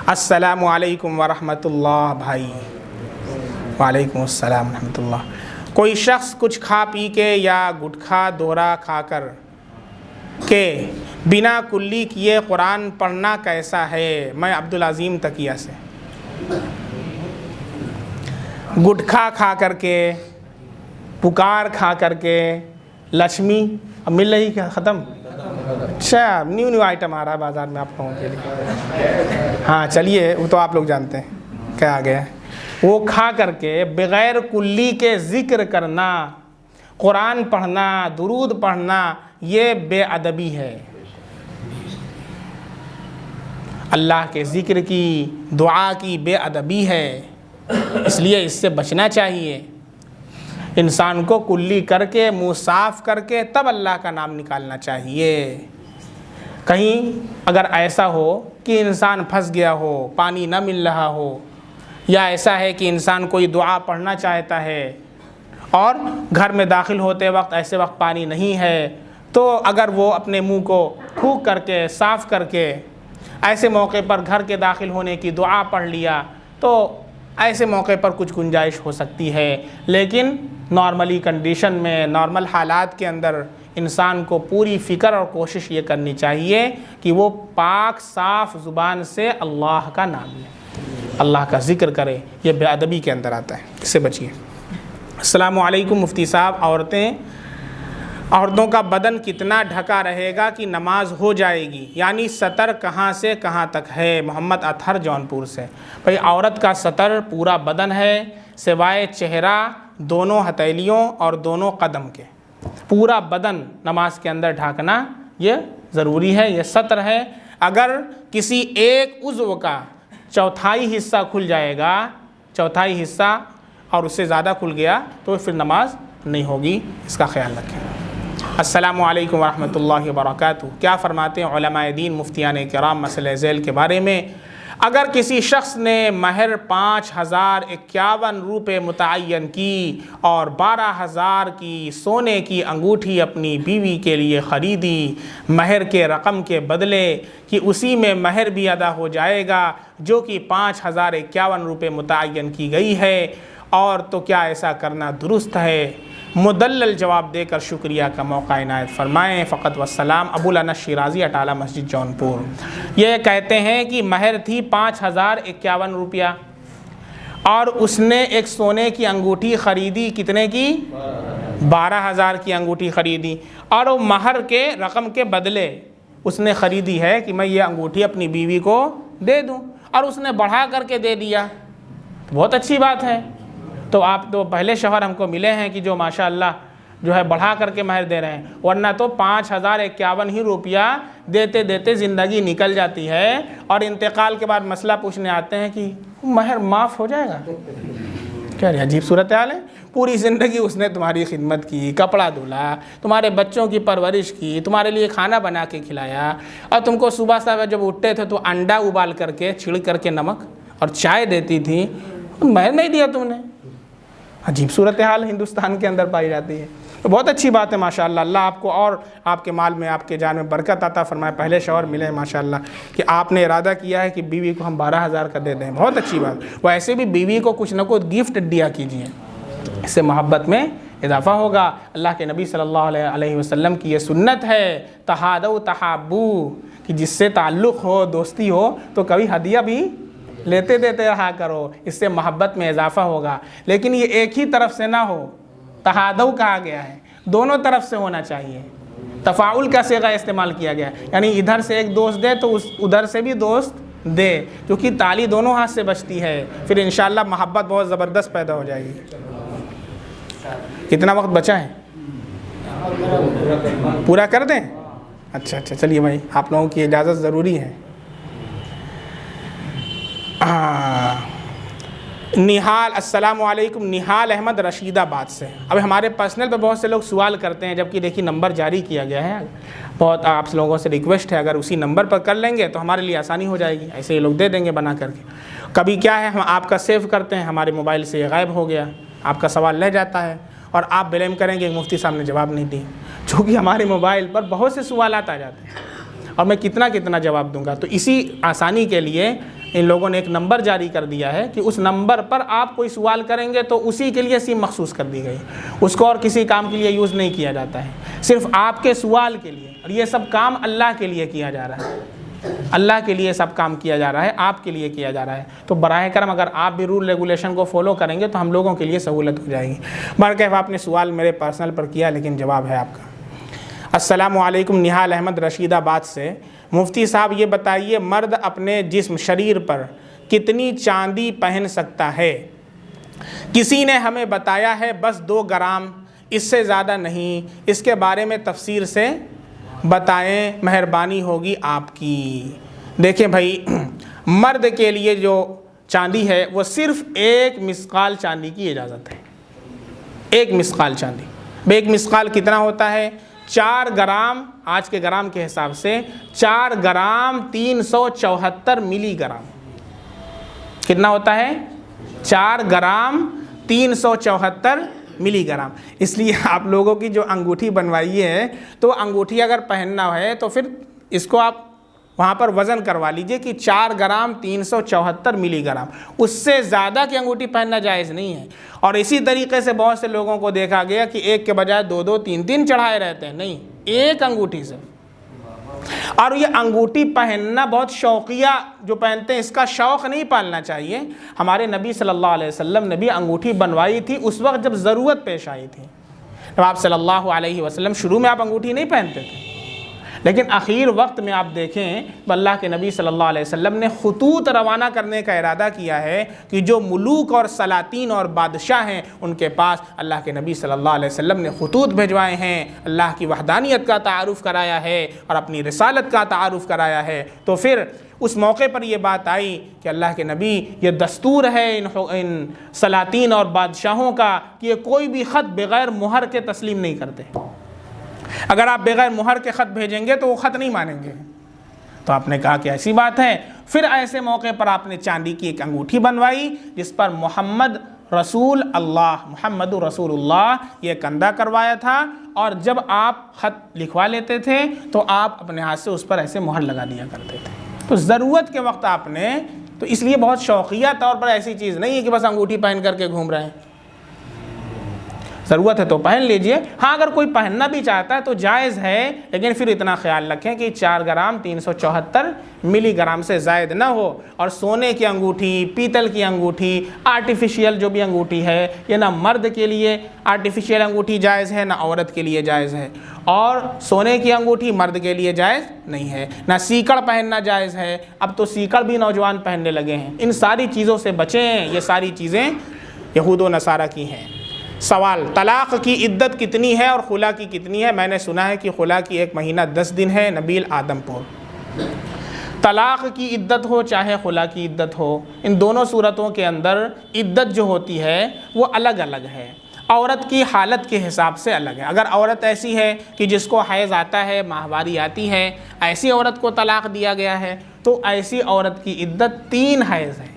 अस्सलामु अलैकुम वरहमतुल्लाह भाई। वालेकुम अस्सलाम रहमतुल्लाह। कोई शख्स कुछ खा पी के या गुटखा दोरा खाकर के बिना कुल्ली किए कुरान पढ़ना कैसा है? मैं अब्दुल अज़ीम तकिया से। गुटखा खा कर के, पुकार खा कर के, लक्ष्मी अब मिल रही क्या? ख़त्म? अच्छा, न्यू आइटम आ रहा है बाज़ार में आप लोगों के लिए। हाँ चलिए, वो तो आप लोग जानते हैं क्या आ गया है। वो खा करके बग़ैर कुल्ली के ज़िक्र करना, कुरान पढ़ना, दुरूद पढ़ना, ये बेअदबी है। अल्लाह के ज़िक्र की, दुआ की बेअदबी है, इसलिए इससे बचना चाहिए। इंसान को कुल्ली करके, मुँह साफ़ करके तब अल्लाह का नाम निकालना चाहिए। कहीं अगर ऐसा हो कि इंसान फंस गया हो, पानी न मिल रहा हो, या ऐसा है कि इंसान कोई दुआ पढ़ना चाहता है और घर में दाखिल होते वक्त ऐसे वक्त पानी नहीं है, तो अगर वो अपने मुंह को थूक करके, साफ़ करके ऐसे मौके पर घर के दाखिल होने की दुआ पढ़ लिया, तो ऐसे मौके पर कुछ गुंजाइश हो सकती है। लेकिन नॉर्मली कंडीशन में, नॉर्मल हालात के अंदर इंसान को पूरी फ़िक्र और कोशिश ये करनी चाहिए कि वो पाक साफ़ ज़ुबान से अल्लाह का नाम ले, अल्लाह का ज़िक्र करे। ये बेअदबी के अंदर आता है, इससे बचिए। अस्सलामु अलैकुम मुफ्ती साहब, औरतों का बदन कितना ढका रहेगा कि नमाज हो जाएगी? यानी सतर कहाँ से कहाँ तक है? मोहम्मद अतहर जौनपुर से। भाई औरत का सतर पूरा बदन है, सिवाय चेहरा, दोनों हथेलियों और दोनों कदम के। पूरा बदन नमाज के अंदर ढाकना ये ज़रूरी है, ये सतर है। अगर किसी एक उज़्व का चौथाई हिस्सा खुल जाएगा, चौथाई हिस्सा और उससे ज़्यादा खुल गया, तो फिर नमाज नहीं होगी, इसका ख्याल रखें। अस्सलामु अलैकुम वरहमतुल्लाहि वबरकातुहू। क्या फ़रमाते हैं उलमाए दीन, मुफ्तियान किराम मसले ज़ैल के बारे में? अगर किसी शख्स ने महर 5051 रुपये मुतय्यन की और 12,000 की सोने की अंगूठी अपनी बीवी के लिए ख़रीदी महर के रकम के बदले, कि उसी में महर भी अदा हो जाएगा जो कि 5051 रुपये मुतय्यन की गई है, और तो क्या ऐसा करना दुरुस्त है? मुदल्लल जवाब देकर शुक्रिया का मौका इनायत फरमाएँ। फ़क़त वस्सलाम। अबुल अनस शिराज़ी, अटाला मस्जिद जौनपुर। ये कहते हैं कि महर थी 5051 रुपया और उसने एक सोने की अंगूठी ख़रीदी, कितने की? 12,000 की अंगूठी ख़रीदी, और वो महर के रकम के बदले उसने ख़रीदी है कि मैं ये अंगूठी अपनी बीवी को दे दूँ, और उसने बढ़ा करके दे दिया, तो बहुत अच्छी बात है। तो आप तो पहले शौहर हमको मिले हैं कि जो माशाअल्लाह जो है बढ़ा करके महर दे रहे हैं, वरना तो 5051 ही रुपया देते देते ज़िंदगी निकल जाती है, और इंतकाल के बाद मसला पूछने आते हैं कि महर माफ़ हो जाएगा। क्या अजीब सूरत हाल है। पूरी ज़िंदगी उसने तुम्हारी खिदमत की, कपड़ा धुला, तुम्हारे बच्चों की परवरिश की, तुम्हारे लिए खाना बना के खिलाया, और तुमको सुबह सुबह जब उठते थे तो अंडा उबाल करके, छिड़ करके नमक और चाय देती थी, महर नहीं दिया तुमने। अजीब सूरत हाल हिंदुस्तान के अंदर पाई जाती है। तो बहुत अच्छी बात है माशाअल्लाह। अल्लाह आपको और आपके माल में, आपके जान में बरकत अता फरमाए। पहले शौहर मिले हैं माशाअल्लाह कि आपने इरादा किया है कि बीवी को हम 12,000 का दे दें, बहुत अच्छी बात। वैसे भी बीवी को कुछ ना कुछ गिफ्ट दिया कीजिए, इससे मोहब्बत में इजाफ़ा होगा। अल्लाह के नबी सल्लल्लाहु अलैहि वसल्लम की ये सुन्नत है, तहादउ तहाब्बू, कि जिससे ताल्लुक़ हो, दोस्ती हो, तो कभी हदिया भी लेते देते रहा करो, इससे मोहब्बत में इजाफ़ा होगा। लेकिन ये एक ही तरफ से ना हो, तहादउ कहा गया है, दोनों तरफ से होना चाहिए। तफ़ाउल का सेगा इस्तेमाल किया गया, यानी इधर से एक दोस्त दे तो उधर से भी दोस्त दे, क्योंकि ताली दोनों हाथ से बचती है। फिर इंशाअल्लाह मोहब्बत बहुत ज़बरदस्त पैदा हो जाएगी। कितना वक्त बचा है? पूरा कर दें? अच्छा, चलिए भाई, आप लोगों की इजाज़त ज़रूरी है। निहाल, अस्सलामु अलैकुम, निहाल अहमद रशीदाबाद से। अब हमारे पर्सनल पे बहुत से लोग सवाल करते हैं, जबकि देखिए नंबर जारी किया गया है। बहुत आप लोगों से रिक्वेस्ट है, अगर उसी नंबर पर कर लेंगे तो हमारे लिए आसानी हो जाएगी। ऐसे ये लोग दे देंगे बना करके। कभी क्या है, हम आपका सेव करते हैं, हमारे मोबाइल से ये गायब हो गया, आपका सवाल रह जाता है और आप ब्लेम करेंगे मुफ्ती साहब ने जवाब नहीं दी, चूँकि हमारे मोबाइल पर बहुत से सवाल आ जाते हैं और मैं कितना जवाब दूंगा। तो इसी आसानी के लिए इन लोगों ने एक नंबर जारी कर दिया है कि उस नंबर पर आप कोई सवाल करेंगे तो उसी के लिए सिम मखसूस कर दी गई, उसको और किसी काम के लिए यूज़ नहीं किया जाता है, सिर्फ आपके सवाल के लिए। और ये सब काम अल्लाह के लिए किया जा रहा है, अल्लाह के लिए सब काम किया जा रहा है, आपके लिए किया जा रहा है। तो बराह करम अगर आप भी रूल रेगुलेशन को फॉलो करेंगे तो हम लोगों के लिए सहूलत हो जाएगी। बहरकैफ आपने सवाल मेरे पर्सनल पर किया, लेकिन जवाब है आपका। अस्सलामु अलैकुम, निहाल अहमद रशीदाबाद से। मुफ्ती साहब ये बताइए, मर्द अपने जिस्म शरीर पर कितनी चांदी पहन सकता है? किसी ने हमें बताया है बस 2 ग्राम, इससे ज़्यादा नहीं। इसके बारे में तफसीर से बताएं, मेहरबानी होगी आपकी। देखें भाई, मर्द के लिए जो चांदी है वो सिर्फ 1 मिस्काल चांदी की इजाज़त है। 1 मिस्काल चांदी। 1 मिस्काल कितना होता है? 4 ग्राम, आज के ग्राम के हिसाब से 4 ग्राम 374 मिलीग्राम। कितना होता है? 4 ग्राम 374 मिलीग्राम। इसलिए आप लोगों की जो अंगूठी बनवाई है, तो अंगूठी अगर पहनना है तो फिर इसको आप वहाँ पर वज़न करवा लीजिए कि 4 ग्राम 374 मिलीग्राम, उससे ज़्यादा की अंगूठी पहनना जायज़ नहीं है। और इसी तरीके से बहुत से लोगों को देखा गया कि एक के बजाय 2-2, 3-3 चढ़ाए रहते हैं। नहीं, एक अंगूठी से। और ये अंगूठी पहनना बहुत शौकिया जो पहनते हैं, इसका शौक़ नहीं पालना चाहिए। हमारे नबी सल्लल्लाहु अलैहि वसल्लम ने भी अंगूठी बनवाई थी उस वक्त जब ज़रूरत पेश आई थी। जब आप सल्लल्लाहु अलैहि वसल्लम शुरू में आप अंगूठी नहीं पहनते थे, लेकिन आखिर वक्त में आप देखें तो अल्लाह के नबी सल्लल्लाहु अलैहि वसल्लम ने खुतूत रवाना करने का इरादा किया है कि जो मुलूक और सलातीन और बादशाह हैं उनके पास अल्लाह के नबी सल्लल्लाहु अलैहि वसल्लम ने खुतूत भिजवाए हैं, अल्लाह की वहदानियत का तारुफ़ कराया है और अपनी रिसालत का तारुफ़ कराया है। तो फिर उस मौके पर यह बात आई कि अल्लाह के नबी, ये दस्तूर है इन सलातीन और बादशाहों का कि ये कोई भी ख़त बग़ैर मुहर के तस्लीम नहीं करते। अगर आप बग़ैर मुहर के ख़त भेजेंगे तो वो ख़त नहीं मानेंगे। तो आपने कहा कि ऐसी बात है। फिर ऐसे मौके पर आपने चांदी की एक अंगूठी बनवाई जिस पर मोहम्मद रसूल अल्लाह, मोहम्मद रसूलुल्लाह ये कंधा करवाया था। और जब आप ख़त लिखवा लेते थे तो आप अपने हाथ से उस पर ऐसे मुहर लगा दिया करते थे। तो ज़रूरत के वक्त आपने, तो इसलिए बहुत शौकिया तौर पर ऐसी चीज़ नहीं है कि बस अंगूठी पहन करके घूम रहे हैं। ज़रूरत है तो पहन लीजिए। हाँ, अगर कोई पहनना भी चाहता है तो जायज़ है, लेकिन फिर इतना ख्याल रखें कि 4 ग्राम 374 मिलीग्राम से ज़ायद ना हो। और सोने की अंगूठी, पीतल की अंगूठी, आर्टिफिशियल जो भी अंगूठी है, ये ना मर्द के लिए आर्टिफिशियल अंगूठी जायज़ है, ना औरत के लिए जायज़ है। और सोने की अंगूठी मर्द के लिए जायज़ नहीं है, ना सीकड़ पहनना जायज़ है। अब तो सीकड़ भी नौजवान पहनने लगे हैं। इन सारी चीज़ों से बचें, ये सारी चीज़ें यहूद व नसारा की हैं। सवाल, तलाक़ की इद्दत कितनी है और खुला की कितनी है? मैंने सुना है कि खुला की 1 महीना 10 दिन है। नबील आदमपुर। तलाक़ की इद्दत हो चाहे खुला की इद्दत हो, इन दोनों सूरतों के अंदर इद्दत जो होती है वो अलग अलग है, औरत की हालत के हिसाब से अलग है। अगर औरत ऐसी है कि जिसको हैज़ आता है, माहवारी आती है, ऐसी औरत को तलाक़ दिया गया है तो ऐसी औरत की इद्दत 3 हैज़ है।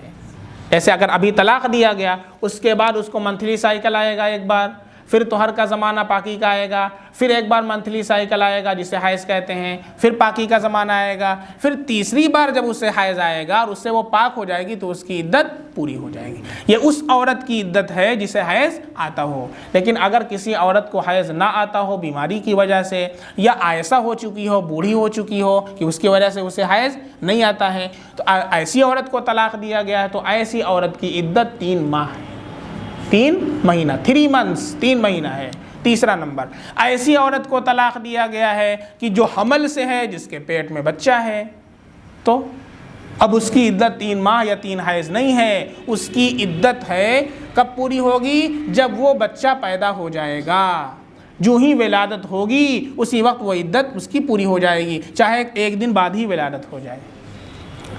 ऐसे अगर अभी तलाक़ दिया गया, उसके बाद उसको मंथली साइकिल आएगा एक बार, फिर तोहर का ज़माना पाकी का आएगा, फिर एक बार मंथली साइकिल आएगा जिसे हैज़ कहते हैं, फिर पाकी का ज़माना आएगा, फिर तीसरी बार जब उसे हैज़ आएगा और उससे वो पाक हो जाएगी तो उसकी इद्दत पूरी हो जाएगी। ये उस औरत की इद्दत है जिसे हैज़ आता हो। लेकिन अगर किसी औरत को हैज़ ना आता हो बीमारी की वजह से, या ऐसा हो चुकी हो, बूढ़ी हो चुकी हो कि उसकी वजह से उसे हैज़ नहीं आता है, तो ऐसी औरत को तलाक़ दिया गया है तो ऐसी औरत की इद्दत 3 माह है, 3 महीना, 3 मंथ्स, 3 महीना है। तीसरा नंबर, ऐसी औरत को तलाक़ दिया गया है कि जो हमल से है, जिसके पेट में बच्चा है, तो अब उसकी इद्दत 3 माह या 3 हैज़ नहीं है। उसकी इद्दत है कब पूरी होगी? जब वो बच्चा पैदा हो जाएगा। जो ही विलादत होगी उसी वक्त वो इद्दत उसकी पूरी हो जाएगी, चाहे 1 दिन बाद ही विलादत हो जाए।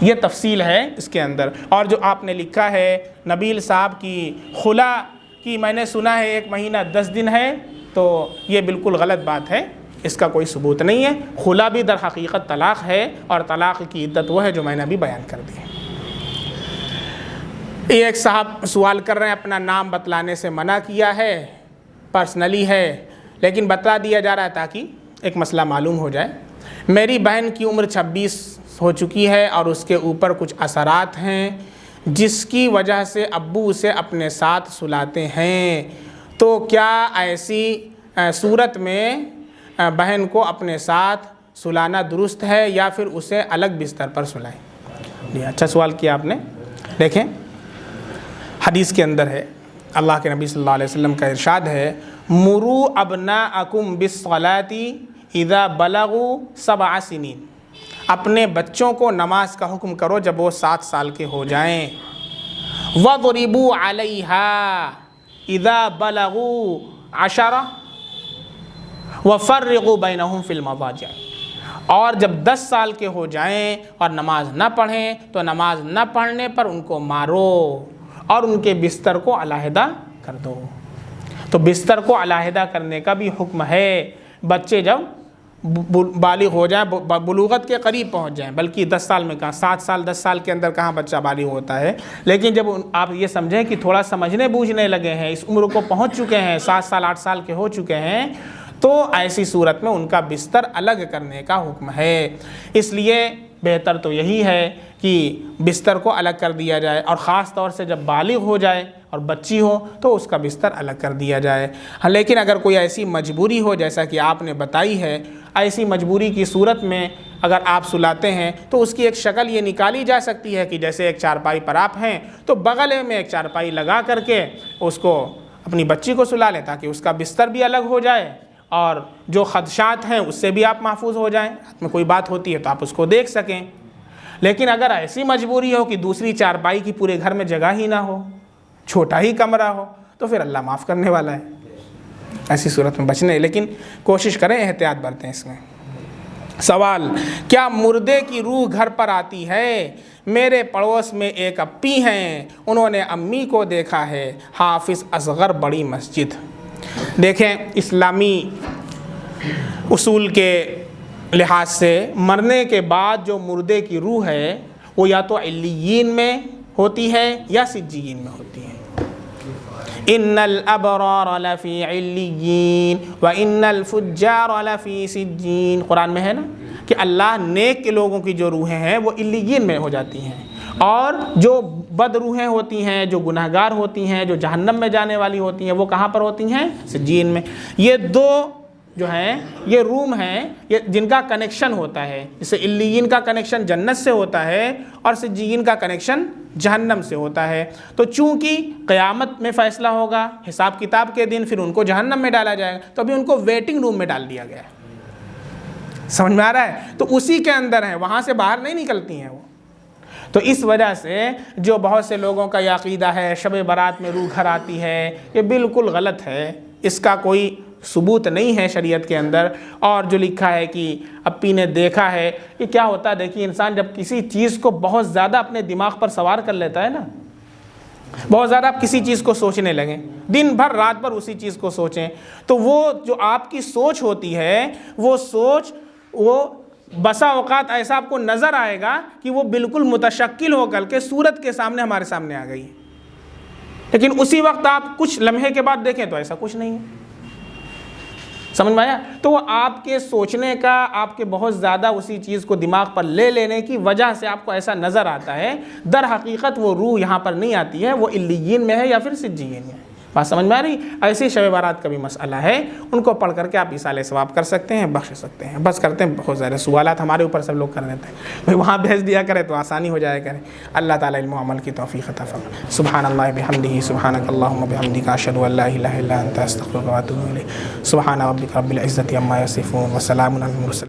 ये तफसील है इसके अंदर। और जो आपने लिखा है नबील साहब की खुला की मैंने सुना है 1 महीना 10 दिन है, तो ये बिल्कुल गलत बात है, इसका कोई सबूत नहीं है। खुला भी दर हकीकत तलाक़ है और तलाक़ की इद्दत वो है जो मैंने अभी बयान कर दी है। एक साहब सवाल कर रहे हैं, अपना नाम बतलाने से मना किया है, पर्सनली है, लेकिन बता दिया जा रहा है ताकि एक मसला मालूम हो जाए। मेरी बहन की उम्र 26 हो चुकी है और उसके ऊपर कुछ असरात हैं जिसकी वजह से अब्बू उसे अपने साथ सुलाते हैं, तो क्या ऐसी सूरत में बहन को अपने साथ सुलाना दुरुस्त है या फिर उसे अलग बिस्तर पर सुलाएं? जी, अच्छा सवाल किया आपने। देखें, हदीस के अंदर है, अल्लाह के नबी सल्लल्लाहु अलैहि वसल्लम का इरशाद है, मुरू अबनाअकुम बिस्सलाती इज़ा बलगू सबअ सिनीन। अपने बच्चों को नमाज का हुक्म करो जब वो 7 साल के हो जाएं। वज़रिबू अलैहा इज़ा बलगू अशरा वफ़र्रिगू बैनहुम फ़िल मज़ाजिअ। और जब 10 साल के हो जाएं और नमाज न पढ़ें तो नमाज न पढ़ने पर उनको मारो और उनके बिस्तर को अलहदा कर दो। तो बिस्तर को अलहदा करने का भी हुक्म है। बच्चे जब बालिग हो जाए, बुलूगत के करीब पहुंच जाएं, बल्कि 10 साल में कहाँ, 7 साल 10 साल के अंदर कहाँ बच्चा बालिग होता है। लेकिन जब आप ये समझें कि थोड़ा समझने बूझने लगे हैं, इस उम्र को पहुंच चुके हैं, 7 साल 8 साल के हो चुके हैं, तो ऐसी सूरत में उनका बिस्तर अलग करने का हुक्म है। इसलिए बेहतर तो यही है कि बिस्तर को अलग कर दिया जाए, और ख़ास तौर से जब बालिग हो जाए और बच्ची हो तो उसका बिस्तर अलग कर दिया जाए। हाँ, लेकिन अगर कोई ऐसी मजबूरी हो जैसा कि आपने बताई है, ऐसी मजबूरी की सूरत में अगर आप सुलाते हैं तो उसकी एक शक्ल ये निकाली जा सकती है कि जैसे एक चारपाई पर आप हैं तो बगल में एक चारपाई लगा करके उसको अपनी बच्ची को सुला लें, ताकि उसका बिस्तर भी अलग हो जाए और जो खदशात हैं उससे भी आप महफूज हो जाएं। हाथ में कोई बात होती है तो आप उसको देख सकें। लेकिन अगर ऐसी मजबूरी हो कि दूसरी चारपाई की पूरे घर में जगह ही ना हो, छोटा ही कमरा हो, तो फिर अल्लाह माफ़ करने वाला है। ऐसी सूरत में बचने, लेकिन कोशिश करें, एहतियात बरतें इसमें। सवाल, क्या मुर्दे की रूह घर पर आती है? मेरे पड़ोस में एक अप्पी हैं, उन्होंने अम्मी को देखा है, हाफिज़ असगर बड़ी मस्जिद। देखें, इस्लामी उसूल के लिहाज से मरने के बाद जो मुर्दे की रूह है वो या तो इल्लियीन में होती है या सिज्जीन में होती है। इन्नल अबरार लफ़ी इल्लियीन व इन्नल फुज्जार लफ़ी सिज्जीन। कुरान में है ना कि अल्लाह नेक के लोगों की जो रूहें हैं वो इल्लियीन में हो जाती हैं, और जो बद रूहें होती हैं, जो गुनहगार होती हैं, जो जहन्नम में जाने वाली होती हैं, वो कहाँ पर होती हैं? सिज्जीन में। ये दो जो हैं ये रूम हैं, ये जिनका कनेक्शन होता है। जैसे इल्लियीन का कनेक्शन जन्नत से होता है और सिज्जीन का कनेक्शन जहन्नम से होता है। तो चूंकि क़यामत में फ़ैसला होगा, हिसाब किताब के दिन, फिर उनको जहन्नम में डाला जाएगा, तो अभी उनको वेटिंग रूम में डाल दिया गया है। समझ में आ रहा है? तो उसी के अंदर है, वहाँ से बाहर नहीं निकलती हैं वो। तो इस वजह से जो बहुत से लोगों का यह अक़ीदा है शब बारात में रूह घर आती है, ये बिल्कुल गलत है। इसका कोई सबूत नहीं है शरीयत के अंदर। और जो लिखा है कि अप्पी ने देखा है, ये क्या होता है? देखिए, इंसान जब किसी चीज़ को बहुत ज़्यादा अपने दिमाग पर सवार कर लेता है ना, बहुत ज़्यादा आप किसी चीज़ को सोचने लगें, दिन भर रात भर उसी चीज़ को सोचें, तो वो जो आपकी सोच होती है वो सोच वो बसा औकात ऐसा आपको नज़र आएगा कि वो बिल्कुल मुतशक्किल होकर के सूरत के सामने हमारे सामने आ गई है। लेकिन उसी वक्त आप कुछ लम्हे के बाद देखें तो ऐसा कुछ नहीं है। समझ में आया? तो वो आपके सोचने का, आपके बहुत ज़्यादा उसी चीज़ को दिमाग पर ले लेने की वजह से आपको ऐसा नज़र आता है। दर हकीकत वो रूह यहाँ पर नहीं आती है, वो इल्लियीन में है या फिर सिज्जीन में है। बात समझ में आ रही? ऐसी शब बारात का भी मसला है, उनको पढ़ करके आप इसाले सवाब कर सकते हैं, बख्श सकते हैं। बस करते हैं, बहुत ज़्यादा सवालात हमारे ऊपर सब लोग कर देते हैं, भाई वहाँ भेज दिया करें तो आसानी हो जाया करे। अल्लाह ताला इल्म अमल की तौफीक अता फरमाए। सुब्हानल्लाह बिहम्दिही सुब्हानक अल्लाहुम्मा बिहम्दिका अशहदु अल्ला इलाहा इल्ला अंता अस्तगफिरुका व अतूबु इलैक। सुब्हान रब्बिका रब्बिल इज़्ज़ति अम्मा यसिफून व सलामुन अलल मुरसलीन।